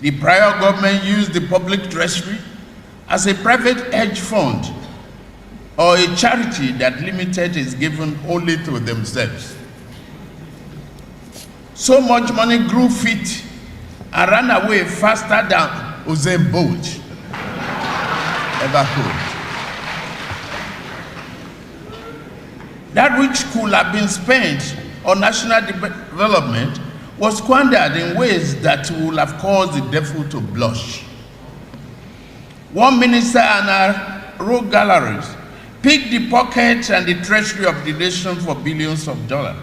The prior government used the public treasury as a private hedge fund or a charity that limited is given only to themselves. So much money grew fit and ran away faster than Usain Bolt ever could. That which could have been spent on national development was squandered in ways that would have caused the devil to blush. One minister and her rogue galleries picked the pockets and the treasury of the nation for billions of dollars.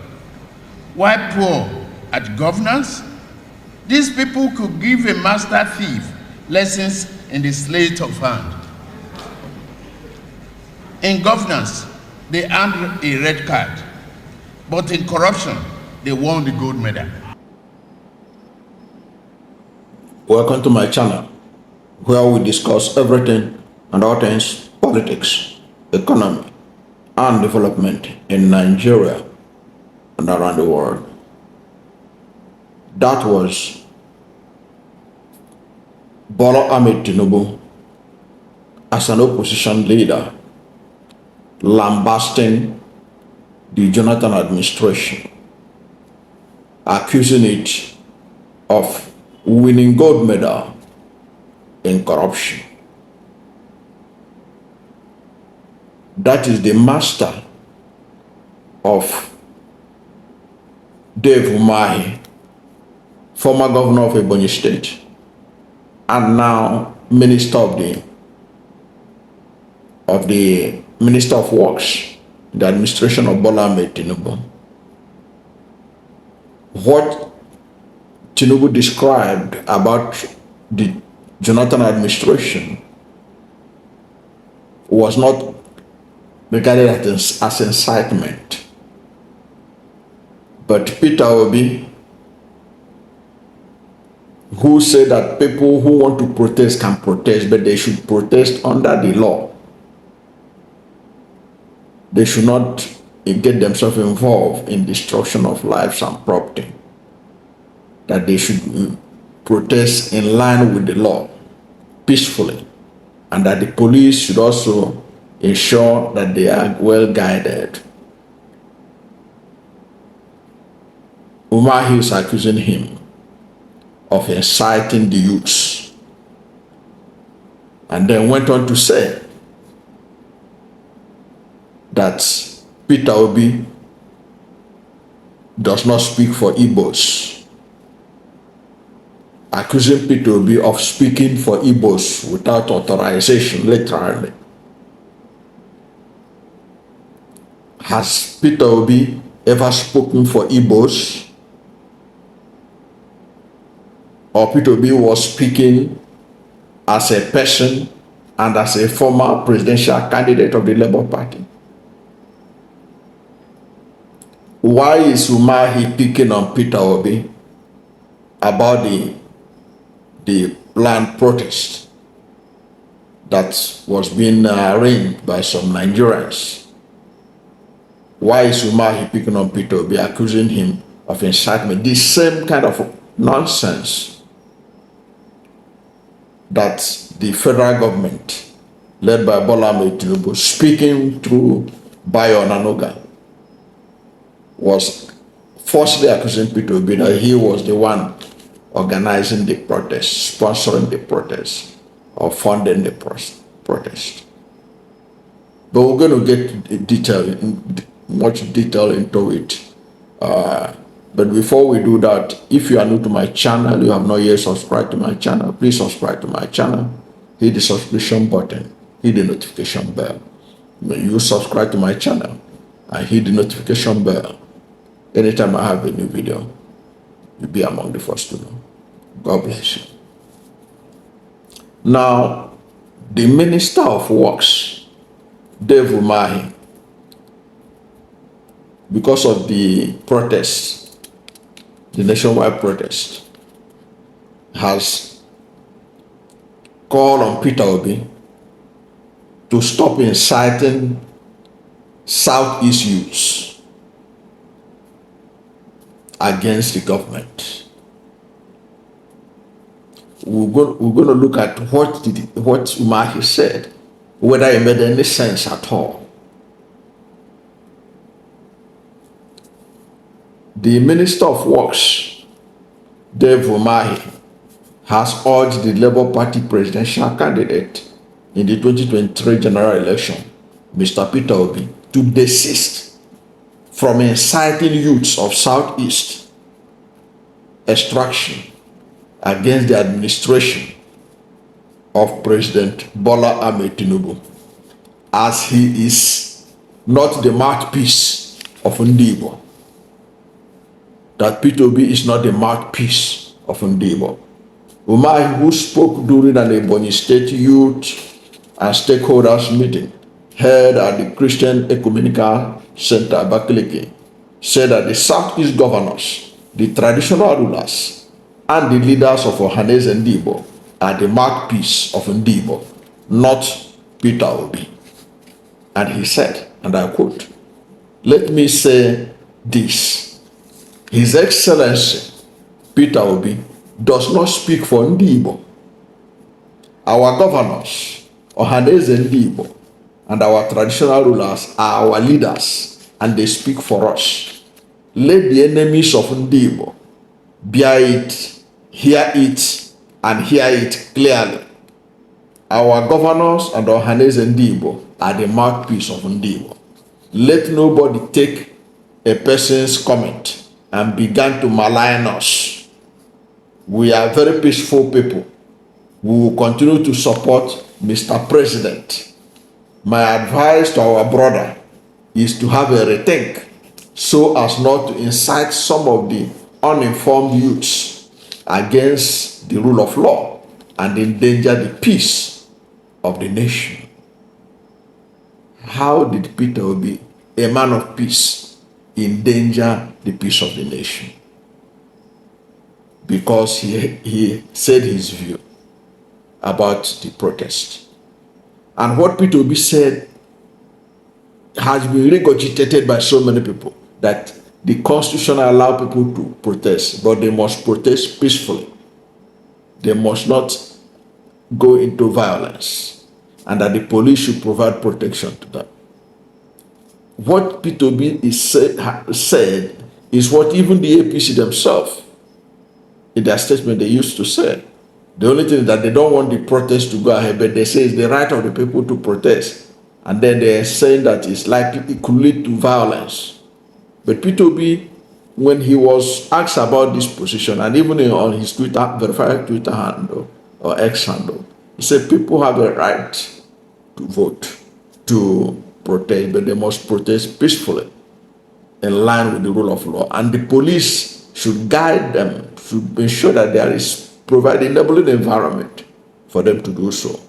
While poor at governance, these people could give a master thief lessons in the sleight of hand. In governance, they earned a red card, but in corruption, they won the gold medal. Welcome to my channel, where we discuss everything and all things politics, economy, and development in Nigeria and around the world. That was Bola Ahmed Tinubu as an opposition leader lambasting the Jonathan administration, accusing it of winning gold medal in corruption. That is the master of Umahi, former governor of Ebonyi State, and now minister of the Minister of Works, the administration of Bola Ahmed Tinubu. What Tinubu described about the Jonathan administration was not regarded as incitement. But Peter Obi, who said that people who want to protest can protest, but they should protest under the law. They should not get themselves involved in destruction of lives and property. That they should protest in line with the law, peacefully, and that the police should also ensure that they are well guided. Umahi is accusing him of inciting the youths, and then went on to say that Peter Obi does not speak for Igbos, accusing Peter Obi of speaking for Igbos without authorization, literally. Has Peter Obi ever spoken for Igbos? Or Peter Obi was speaking as a person and as a former presidential candidate of the Labour Party? Why is Umahi picking on Peter Obi about the planned protest that was being arranged by some Nigerians? Why is Umahi picking on Peter Obi, accusing him of incitement? The same kind of nonsense that the federal government, led by Bola Ahmed Tinubu, speaking through Bayo Nanoga, was falsely accusing Peter Obi that he was the one organizing the protest, sponsoring the protest, or funding the protest. But we're going to get much detail into it. But before we do that, if you are new to my channel, you have not yet subscribed to my channel, please subscribe to my channel. Hit the subscription button, hit the notification bell. When you subscribe to my channel and hit the notification bell, anytime I have a new video, you'll be among the first to know. God bless you. Now, the Minister of Works, Umahi, because of the protest, the nationwide protest, has called on Peter Obi to stop inciting Southeast youths against the government. we're going to look at what Umahi said, whether it made any sense at all. The Minister of Works, Dave Umahi, has urged the Labour Party presidential candidate in the 2023 general election, Mr. Peter Obi, to desist from inciting youths of Southeast extraction against the administration of President Bola Ahmed Tinubu, as he is not the mouthpiece of Igbo. That Peter Obi is not the mouthpiece of Igbo. Umahi, who spoke during an Ebonyi State Youth and Stakeholders meeting held at the Christian Ecumenical Center, Abakaliki, said that the Southeast governors, the traditional rulers, and the leaders of Ohanese and Igbo are the mouthpiece of Igbo, not Peter Obi. And he said, and I quote, "Let me say this. His Excellency Peter Obi does not speak for Igbo. Our governors, Ohanese and Igbo, and our traditional rulers are our leaders, and they speak for us. Let the enemies of Igbo bear it, hear it, and hear it clearly. Our governors and Ohanese and Igbo are the mouthpiece of Igbo. Let nobody take a person's comment and begin to malign us. We are very peaceful people. We will continue to support Mr. President. My advice to our brother is to have a rethink so as not to incite some of the uninformed youths against the rule of law and endanger the peace of the nation." How did Peter Obi, a man of peace, endanger the peace of the nation? Because he said his view about the protest. And what Peter Obi said has been regurgitated by so many people, that the Constitution allows people to protest, but they must protest peacefully. They must not go into violence, and that the police should provide protection to them. What Peter Obi said is what even the APC themselves, in their statement, they used to say. The only thing is that they don't want the protest to go ahead, but they say it's the right of the people to protest. And then they're saying that it's likely it could lead to violence. But Peter Obi, when he was asked about this position, and even on his Twitter, verified Twitter handle or X handle, he said people have a right to vote, to protest, but they must protest peacefully in line with the rule of law. And the police should guide them, should ensure that there is provided enabling environment for them to do so.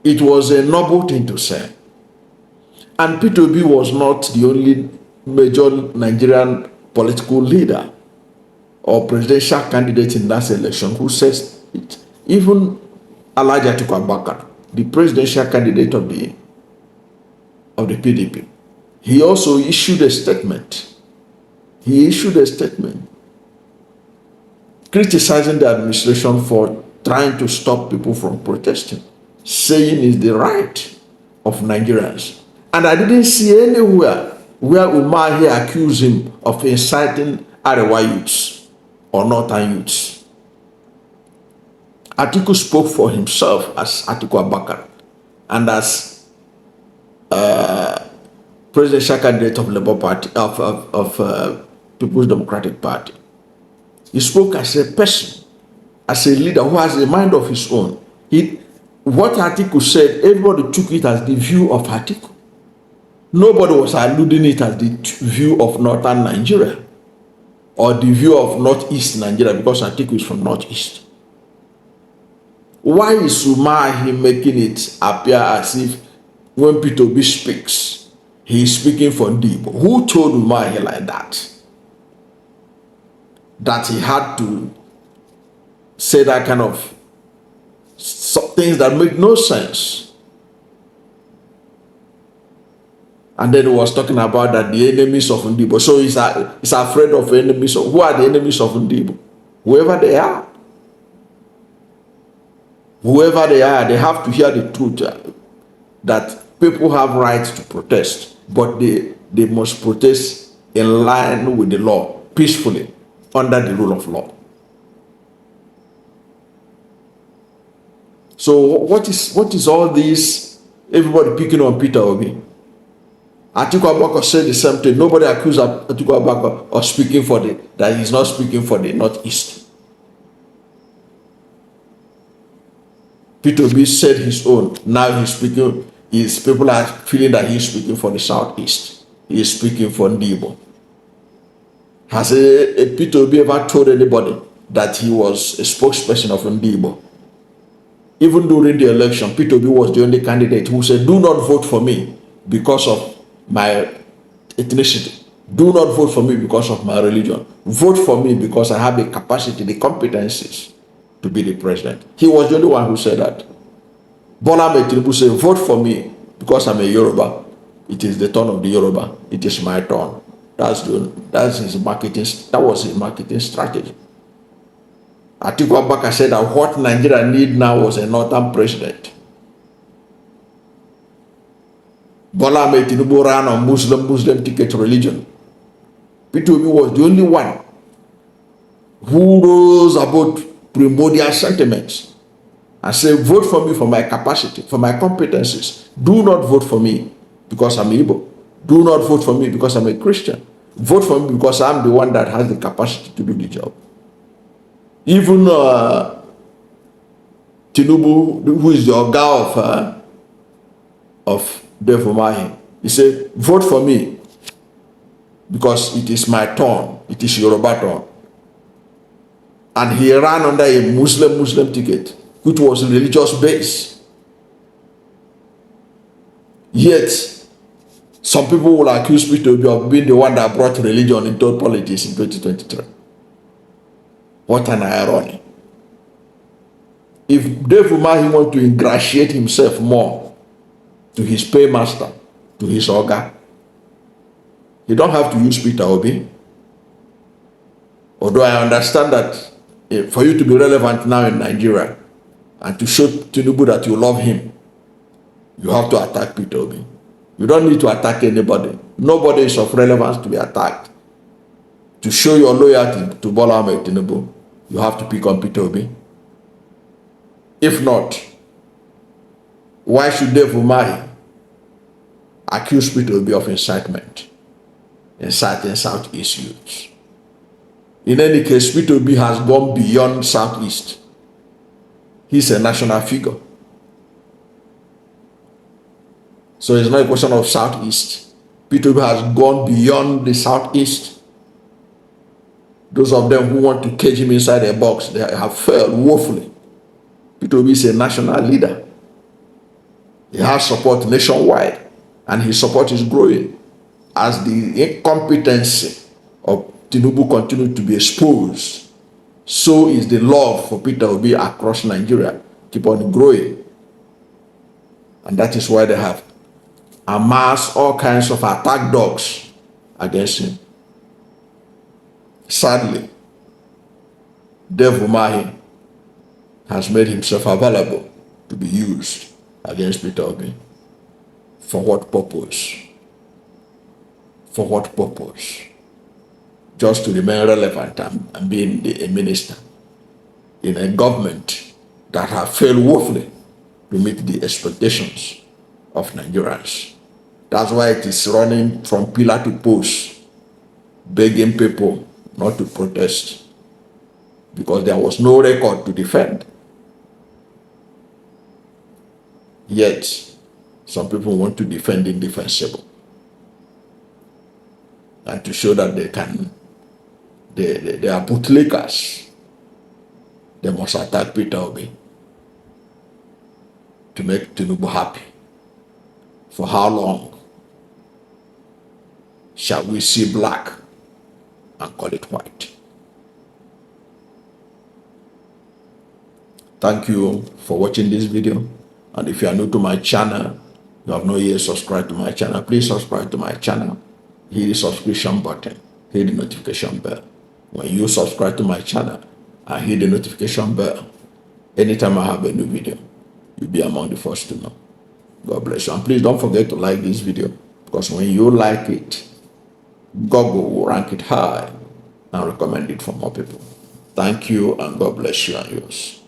It was a noble thing to say. And Peter Obi was not the only major Nigerian political leader or presidential candidate in that election who says it. Even Alhaji Atiku Abubakar, the presidential candidate of the PDP, he also issued a statement. He issued a statement criticizing the administration for trying to stop people from protesting, saying it's the right of Nigerians. And I didn't see anywhere where Umahi accused him of inciting Arewa youths or Northern youths. Atiku spoke for himself as Atiku Abubakar and as presidential candidate of Labour Party, of People's Democratic Party. He spoke as a person, as a leader who has a mind of his own. What Atiku said, everybody took it as the view of Atiku. Nobody was alluding it as the view of Northern Nigeria or the view of Northeast Nigeria, because Atiku is from Northeast. Why is Umahi making it appear as if when Peter Obi speaks, he is speaking for Igbo? Who told Umahi like that? That he had to say that kind of things that make no sense. And then he was talking about that the enemies of Igbo. So he's afraid of enemies. Who are the enemies of Igbo? Whoever they are. Whoever they are, they have to hear the truth that people have rights to protest, but they must protest in line with the law, peacefully, under the rule of law. So what is all this? Everybody picking on Peter Obi. Atiku Abubakar said the same thing. Nobody accused Atiku Abubakar of speaking for that he's not speaking for the Northeast. Peter Obi said his own. Now he's speaking. People are feeling that he's speaking for the Southeast. He is speaking for Igbo. Has Peter Obi ever told anybody that he was a spokesperson of Igbo? Even during the election, Peter Obi was the only candidate who said, "Do not vote for me because of my ethnicity. Do not vote for me because of my religion. Vote for me because I have the capacity, the competencies to be the president." He was the only one who said that. Bola Ahmed Tinubu said, "Vote for me because I'm a Yoruba. It is the turn of the Yoruba. It is my turn." That's his marketing. That was his marketing strategy. Atiku Abubakar said that what Nigeria need now was a northern president. Bola Ahmed Tinubu ran on Muslim ticket religion. Peter Obi was the only one who rose about primordial sentiments and said, "Vote for me for my capacity, for my competencies. Do not vote for me because I'm Igbo. Do not vote for me because I'm a Christian. Vote for me because I'm the one that has the capacity to do the job." Even Tinubu, who is the Oga of Umahi, he said, "Vote for me because it is my turn. It is Yoruba turn." And he ran under a Muslim ticket, which was religious based. Yet, some people will accuse Peter Obi of being the one that brought religion into politics in 2023. What an irony. If Umahi wants to ingratiate himself more to his paymaster, to his Oga, he don't have to use Peter Obi. Although I understand that for you to be relevant now in Nigeria and to show Tinubu that you love him, you have to attack Peter Obi. You don't need to attack anybody. Nobody is of relevance to be attacked. To show your loyalty to Bola Ahmed Tinubu, you have to pick on Peter Obi. If not, why should Umahi accuse Peter Obi of incitement, inciting Southeast youths? In any case, Peter Obi has gone beyond Southeast. He's a national figure. So it's not a question of Southeast. Peter Obi has gone beyond the Southeast. Those of them who want to cage him inside a box, they have failed woefully. Peter Obi is a national leader. He has support nationwide, and his support is growing as the incompetency of Tinubu continues to be exposed. So is the love for Peter Obi across Nigeria keep on growing, and that is why they have amassed all kinds of attack dogs against him. Sadly, Umahi has made himself available to be used against Peter Obi. For what purpose? For what purpose? Just to remain relevant and being a minister in a government that have failed woefully to meet the expectations of Nigerians. That's why it is running from pillar to post, begging people not to protest, because there was no record to defend. Yet, some people want to defend the indefensible and to show that they are bootlickers. They must attack Peter Obi to make Tinubu happy. For how long shall we see black and call it white? Thank you for watching this video. And if you are new to my channel, you have not yet subscribed to my channel, please subscribe to my channel. Hit the subscription button, hit the notification bell. When you subscribe to my channel and hit the notification bell, Anytime I have a new video, you'll be among the first to know. God bless you. And please don't forget to like this video, because when you like it, Google will rank it high and recommend it for more people. Thank you, and God bless you and yours.